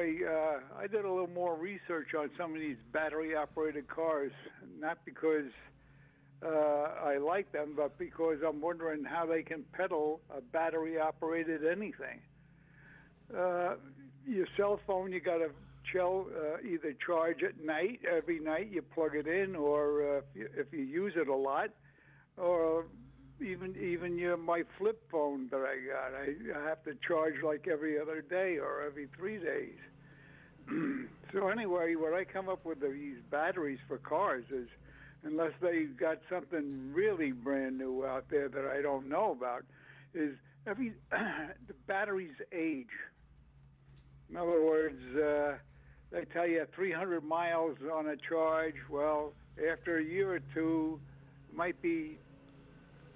anyway, I did a little more research on some of these battery-operated cars, not because I like them, but because I'm wondering how they can pedal a battery-operated anything. Your cell phone, you got to either charge at night. Every night you plug it in, or if you use it a lot, or even my flip phone that I got, I have to charge like every other day or every 3 days. So anyway, what I come up with these batteries for cars is, unless they got something really brand new out there that I don't know about, is the batteries age. In other words, they tell you 300 miles on a charge. Well, after a year or two, it might be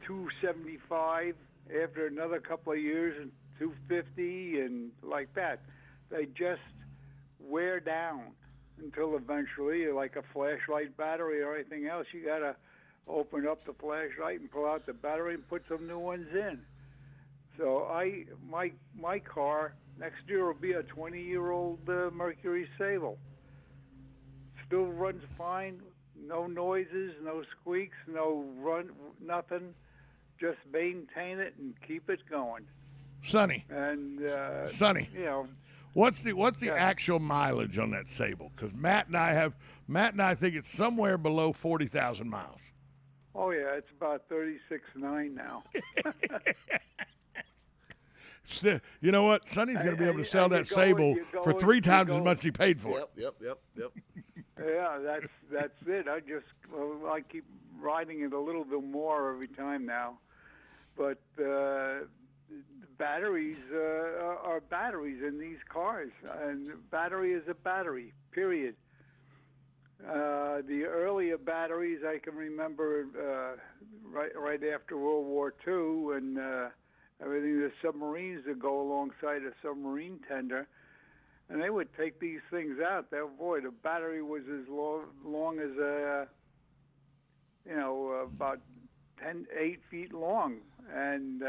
275. After another couple of years, 250, and like that. They just wear down until eventually, like a flashlight battery or anything else, you got to open up the flashlight and pull out the battery and put some new ones in. So my car next year will be a 20-year-old Mercury Sable. Still runs fine, no noises, no squeaks, nothing. Just maintain it and keep it going. Sonny. And Sonny. You know, what's the actual mileage on that Sable? Because Matt and I think it's somewhere below 40,000 miles. Oh yeah, it's about 36.9 now. You know what? Sonny's going to be able to sell that Sable for 3 times as much as he paid for it. Yep. Yeah, that's it. I keep riding it a little bit more every time now. But the batteries are batteries in these cars, and battery is a battery, period. The earlier batteries, I can remember right after World War II, and everything, the submarines that go alongside a submarine tender, and they would take these things out. Boy, the battery was as long as about 8 feet long, and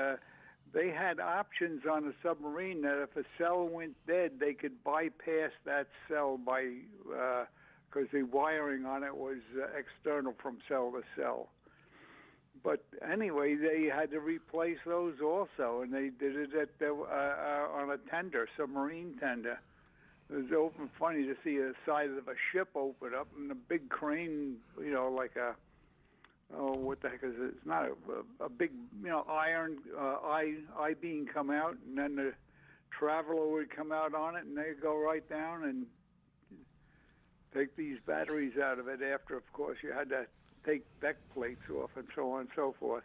they had options on a submarine that if a cell went dead, they could bypass that cell because the wiring on it was external from cell to cell. But anyway, they had to replace those also, and they did it on a tender, submarine tender. It was often funny to see a side of a ship open up and a big crane, like what the heck is it? It's not a big, iron I-beam come out, and then the traveler would come out on it, and they'd go right down and take these batteries out of it after, of course, you had to take deck plates off and so on and so forth.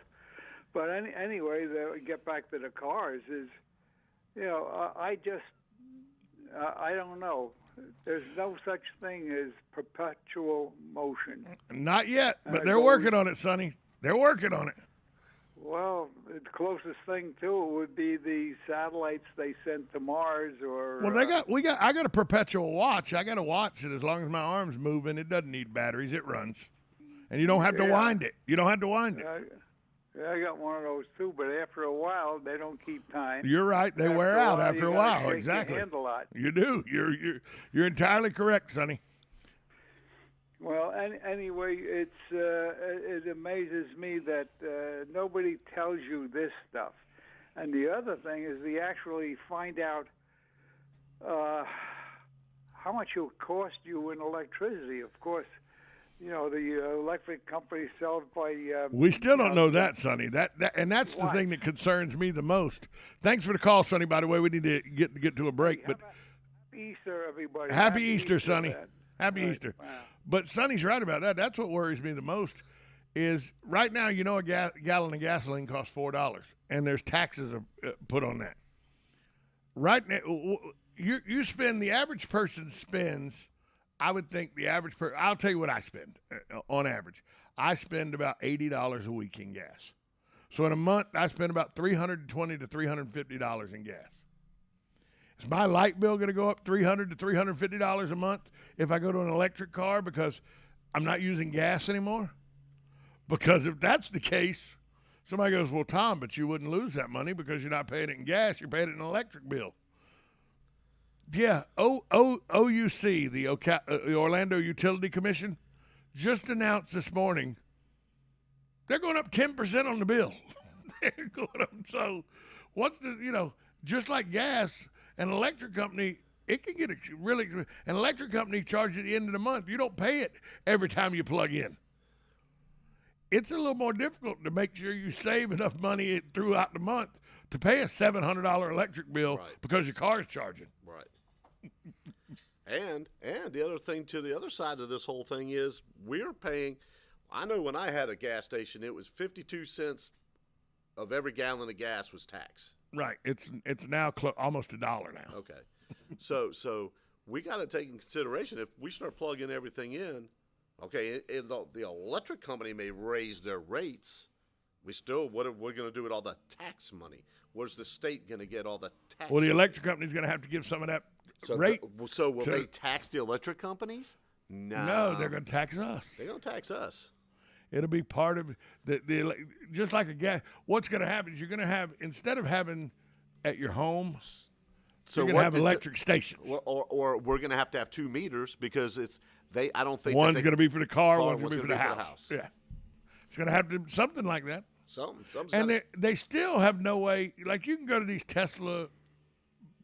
But anyway, get back to the cars is, I don't know. There's no such thing as perpetual motion. Not yet, but they're working on it, Sonny. They're working on it. Well, the closest thing to it would be the satellites they sent to Mars, or. Well, I got a perpetual watch. I got a watch that as long as my arm's moving, it doesn't need batteries. It runs, and you don't have to wind it. You don't have to wind it. Yeah, I got one of those too, but after a while, they don't keep time. You're right; they wear out after a while. Exactly. Your hand a lot. You do. You're entirely correct, Sonny. Well, anyway, it amazes me that nobody tells you this stuff. And the other thing is they actually find out how much it will cost you in electricity. Of course, the electric company sells by. We still don't know that, Sonny. And that's the thing that concerns me the most. Thanks for the call, Sonny. By the way, we need to get to a break. But Happy Easter, everybody. Happy Easter, Sonny. Happy Right. Easter. Wow. But Sonny's right about that. That's what worries me the most. Is right now, a gallon of gasoline costs $4, and there's taxes put on that. Right now, you spend, the average person spends. I would think the average person, I'll tell you what I spend on average. I spend about $80 a week in gas. So in a month, I spend about $320 to $350 in gas. Is my light bill going to go up $300 to $350 a month if I go to an electric car because I'm not using gas anymore? Because if that's the case, somebody goes, well, Tom, but you wouldn't lose that money because you're not paying it in gas. You're paying it in an electric bill. Yeah, OUC, the Orlando Utility Commission, just announced this morning they're going up 10% on the bill. They're going up. So, just like gas, an electric company, it can get an electric company charges at the end of the month. You don't pay it every time you plug in. It's a little more difficult to make sure you save enough money throughout the month to pay a $700 electric bill because your car is charging. Right. and the other thing to the other side of this whole thing is we're paying. I know when I had a gas station, it was 52 cents of every gallon of gas was tax. Right. It's now almost $1 now. Okay. So we got to take in consideration if we start plugging everything in. Okay, the electric company may raise their rates. What are we going to do with all the tax money? Where's the state going to get all the tax? Well, the electric company's going to have to give some of that rate. So will they tax the electric companies? No, they're going to tax us. They're going to tax us. It'll be part of just like a gas. What's going to happen is you're going to have, instead of having at your home, you're going to have electric stations. Or we're going to have 2 meters because I don't think one's going to be for the car, one's going to be for the house. house. Yeah, it's going to have to something like that. Something's and they still have no way. Like you can go to these Tesla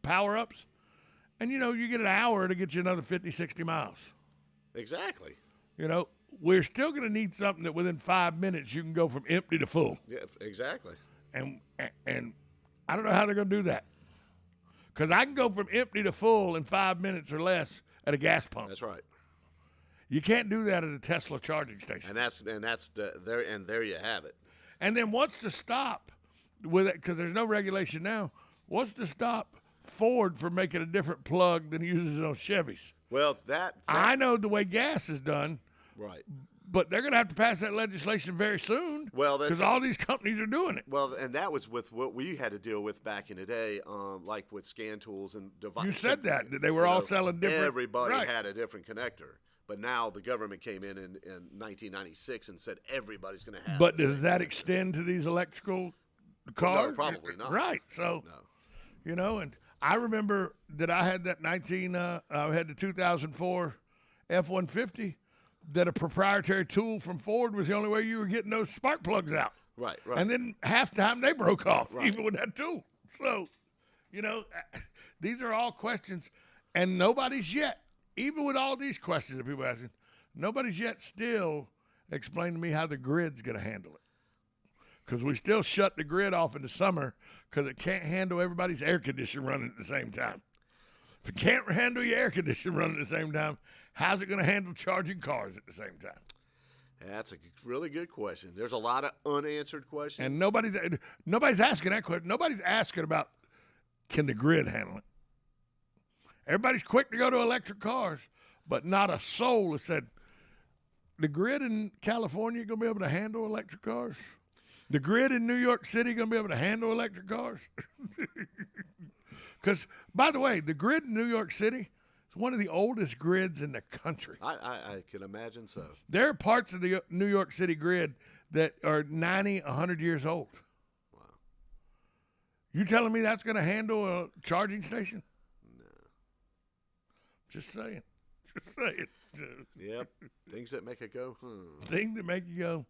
power-ups, and you get an hour to get you another 50, 60 miles. Exactly. We're still going to need something that within 5 minutes you can go from empty to full. Yeah, exactly. And I don't know how they're going to do that. Because I can go from empty to full in 5 minutes or less at a gas pump. That's right. You can't do that at a Tesla charging station. There you have it. And then what's to stop with it? Because there's no regulation now. What's to stop Ford from making a different plug than he uses on Chevys? Well, I know the way gas is done. Right. But they're going to have to pass that legislation very soon. Well, because all these companies are doing it. Well, and that was with what we had to deal with back in the day, like with scan tools and devices. You said that they were all selling different. Everybody had a different connector. But now the government came in 1996 and said everybody's going to have. But does that extend to these electrical cars? No, probably not. Right. So, and I remember that I had that I had the 2004 F-150, that a proprietary tool from Ford was the only way you were getting those spark plugs out. Right. And then half the time they broke off, even with that tool. So, these are all questions, and nobody's yet. Even with all these questions that people are asking, nobody's yet still explained to me how the grid's going to handle it. Because we still shut the grid off in the summer because it can't handle everybody's air conditioner running at the same time. If it can't handle your air conditioner running at the same time, how's it going to handle charging cars at the same time? That's a really good question. There's a lot of unanswered questions. And nobody's asking that question. Nobody's asking about, can the grid handle it? Everybody's quick to go to electric cars, but not a soul has said, the grid in California going to be able to handle electric cars? The grid in New York City going to be able to handle electric cars? Because, by the way, the grid in New York City is one of the oldest grids in the country. I can imagine so. There are parts of the New York City grid that are 90, 100 years old. Wow. You telling me that's going to handle a charging station? Just saying. Yep. Things that make it go, Things that make you go,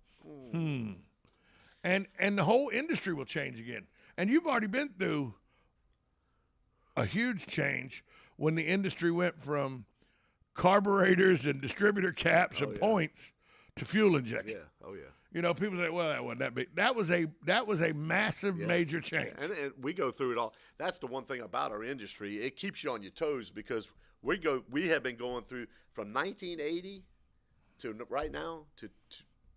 And the whole industry will change again. And you've already been through a huge change when the industry went from carburetors and distributor caps and points to fuel injection. Yeah. Oh, yeah. People say, well, that wasn't that big. That was a massive, major change. And we go through it all. That's the one thing about our industry. It keeps you on your toes because we have been going through from 1980 to right now to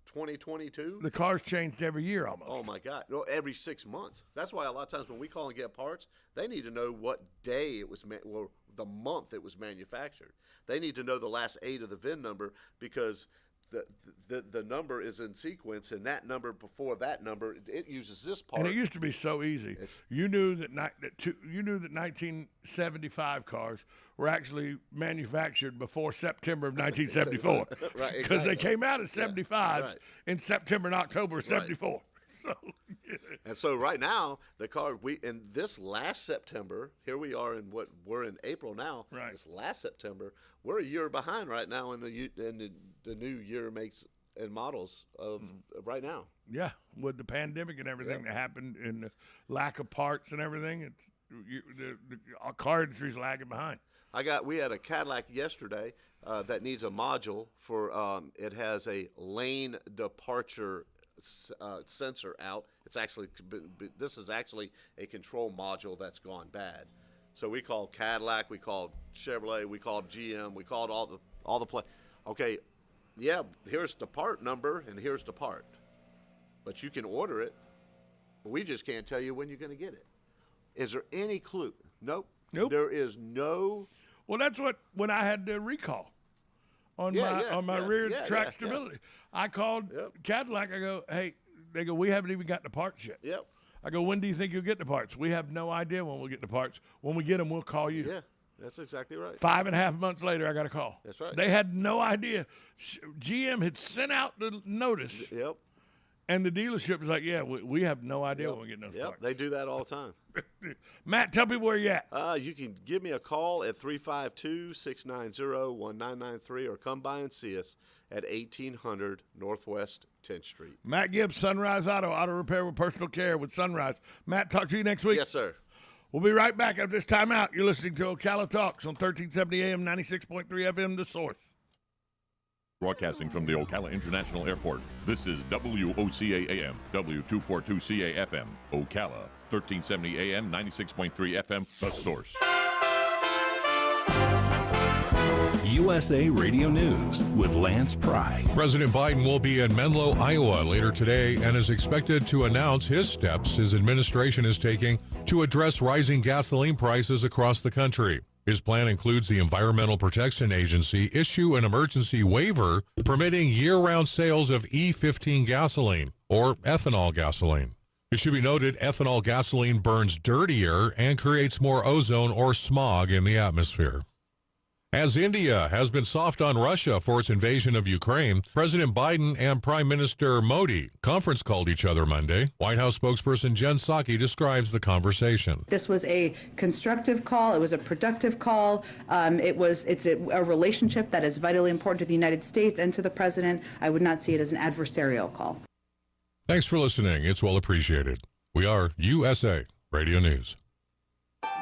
2022. The cars changed every year almost. Oh, my God. No, every 6 months. That's why a lot of times when we call and get parts, they need to know what day it was, or the month it was manufactured. They need to know the last 8 of the VIN number because the number is in sequence, and that number before that number, it uses this part. And it used to be so easy. You knew that 1975 cars were actually manufactured before September of 1974. Right, because they came out in 75s in September and October of 74. So, And so right now, the car in this last September, here we are in what we're in April now. Right. This last September, we're a year behind right now in the new year makes and models of right now. yeah, with the pandemic and everything that happened and the lack of parts and everything, our car industry's lagging behind. We had a Cadillac yesterday that needs a module for it has a lane departure sensor out. It's actually this is actually a control module that's gone bad. So we called Cadillac, we called Chevrolet, we called GM, we called all the play. Okay, yeah, here's the part number and here's the part, but you can order it. But we just can't tell you when you're going to get it. Is there any clue? Nope. There is no. Well, that's when I had the recall on my rear track stability. I called Cadillac. I go, hey, they go, we haven't even got the parts yet. Yep. I go, when do you think you'll get the parts? We have no idea when we'll get the parts. When we get them, we'll call you. Yeah, that's exactly right. 5.5 months later, I got a call. That's right. They had no idea. GM had sent out the notice. Yep. And the dealership was like, yeah, we have no idea when we get those parts. They do that all the time. Matt, tell people where you at. You can give me a call at 352-690-1993 or come by and see us at 1800 Northwest 10th Street. Matt Gibbs, Sunrise Auto repair with personal care with Sunrise. Matt, talk to you next week. Yes, sir. We'll be right back after this timeout. You're listening to Ocala Talks on 1370 AM, 96.3 FM, The Source. Broadcasting from the Ocala International Airport, this is WOCA AM, W242CA FM, Ocala, 1370 AM, 96.3 FM, The Source. USA Radio News with Lance Pry. President Biden will be in Menlo, Iowa later today and is expected to announce his steps his administration is taking to address rising gasoline prices across the country. His plan includes the Environmental Protection Agency issue an emergency waiver permitting year-round sales of E15 gasoline, or ethanol gasoline. It should be noted ethanol gasoline burns dirtier and creates more ozone or smog in the atmosphere. As India has been soft on Russia for its invasion of Ukraine, President Biden and Prime Minister Modi conference called each other Monday. White House spokesperson Jen Psaki describes the conversation. This was a constructive call. It was a productive call. It's a relationship that is vitally important to the United States and to the president. I would not see it as an adversarial call. Thanks for listening. It's well appreciated. We are USA Radio News.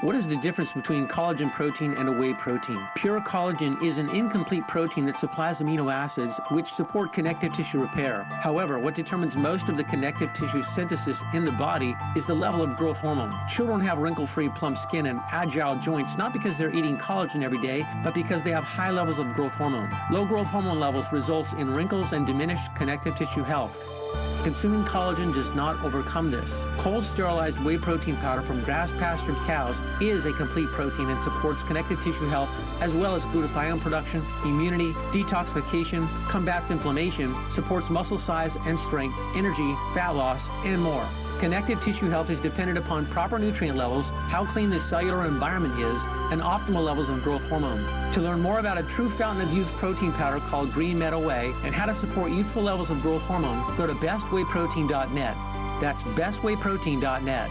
What is the difference between collagen protein and a whey protein? Pure collagen is an incomplete protein that supplies amino acids which support connective tissue repair. However, what determines most of the connective tissue synthesis in the body is the level of growth hormone. Children have wrinkle-free, plump skin and agile joints not because they're eating collagen every day, but because they have high levels of growth hormone. Low growth hormone levels results in wrinkles and diminished connective tissue health. Consuming collagen does not overcome this. Cold sterilized whey protein powder from grass-pastured cows is a complete protein and supports connective tissue health as well as glutathione production, immunity, detoxification, combats inflammation, supports muscle size and strength, energy, fat loss, and more. Connective tissue health is dependent upon proper nutrient levels, how clean the cellular environment is, and optimal levels of growth hormone. To learn more about a true fountain of youth protein powder called Green Meadow Whey and how to support youthful levels of growth hormone, go to bestwayprotein.net. That's bestwayprotein.net.